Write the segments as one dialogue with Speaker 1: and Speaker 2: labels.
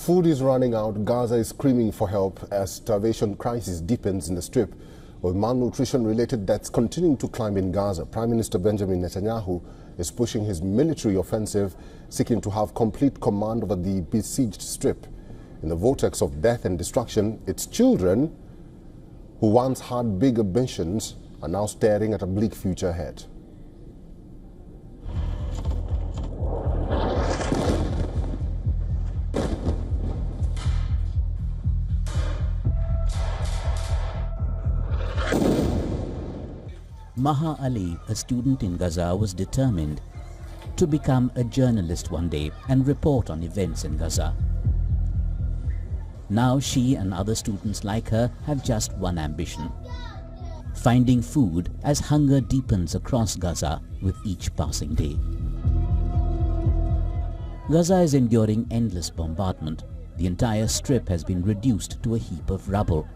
Speaker 1: Food is running out. Gaza is screaming for help as starvation crisis deepens in the Strip, with malnutrition-related deaths continuing to climb in Gaza. Prime Minister Benjamin Netanyahu is pushing his military offensive, seeking to have complete command over the besieged Strip. In the vortex of death and destruction, its children, who once had big ambitions, are now staring at a bleak future ahead.
Speaker 2: Maha Ali, a student in Gaza, was determined to become a journalist one day and report on events in Gaza. Now she and other students like her have just one ambition: finding food as hunger deepens across Gaza with each passing day. Gaza is enduring endless bombardment. The entire Strip has been reduced to a heap of rubble.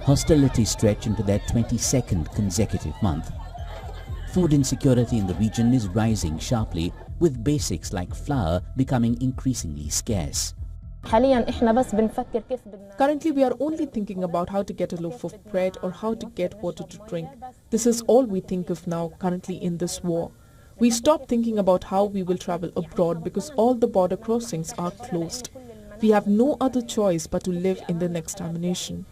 Speaker 2: Hostilities stretch into their 22nd consecutive month. Food insecurity in the region is rising sharply, with basics like flour becoming increasingly scarce.
Speaker 3: Currently, we are only thinking about how to get a loaf of bread or how to get water to drink. This is all we think of now, currently in this war. We stopped thinking about how we will travel abroad because all the border crossings are closed. We have no other choice but to live in the extermination.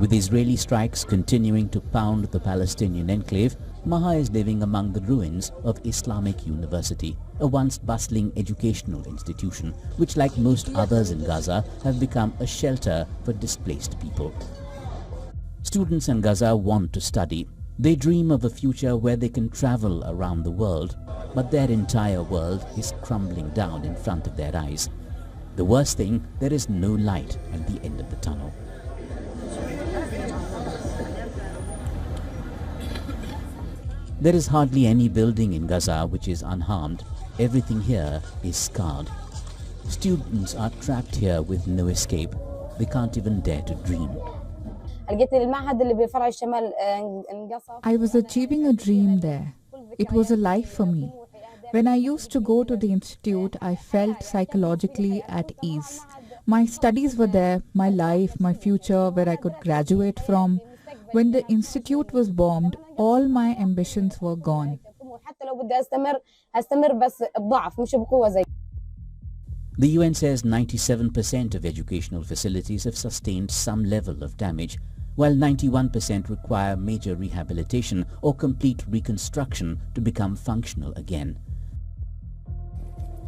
Speaker 2: With Israeli strikes continuing to pound the Palestinian enclave, Maha is living among the ruins of Islamic University, a once bustling educational institution, which, like most others in Gaza, have become a shelter for displaced people. Students in Gaza want to study. They dream of a future where they can travel around the world, but their entire world is crumbling down in front of their eyes. The worst thing, there is no light at the end of the tunnel. There is hardly any building in Gaza which is unharmed. Everything here is scarred. Students are trapped here with no escape. They can't even dare to dream.
Speaker 4: I was achieving a dream there. It was a life for me. When I used to go to the institute, I felt psychologically at ease. My studies were there, my life, my future, where I could graduate from. When the institute was bombed, all my ambitions were gone.
Speaker 2: The UN says 97% of educational facilities have sustained some level of damage, while 91% require major rehabilitation or complete reconstruction to become functional again.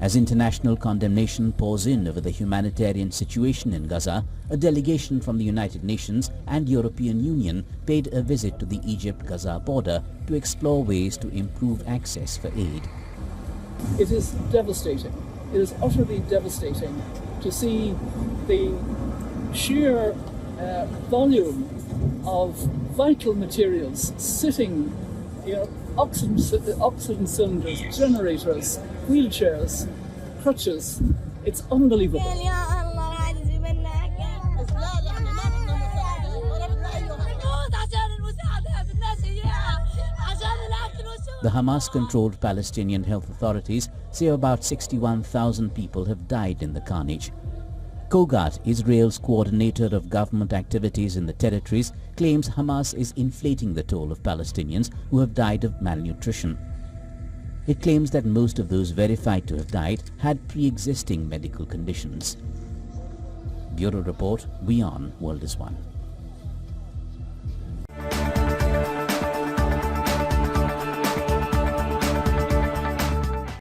Speaker 2: As international condemnation pours in over the humanitarian situation in Gaza, a delegation from the United Nations and European Union paid a visit to the Egypt-Gaza border to explore ways to improve access for aid.
Speaker 5: It is devastating. It is utterly devastating to see the sheer volume of vital materials sitting, oxygen cylinders, generators, wheelchairs, crutches. It's unbelievable.
Speaker 2: The Hamas-controlled Palestinian health authorities say about 61,000 people have died in the carnage. Kogat, Israel's coordinator of government activities in the territories, claims Hamas is inflating the toll of Palestinians who have died of malnutrition. It claims that most of those verified to have died had pre-existing medical conditions. Bureau Report, WION World is One.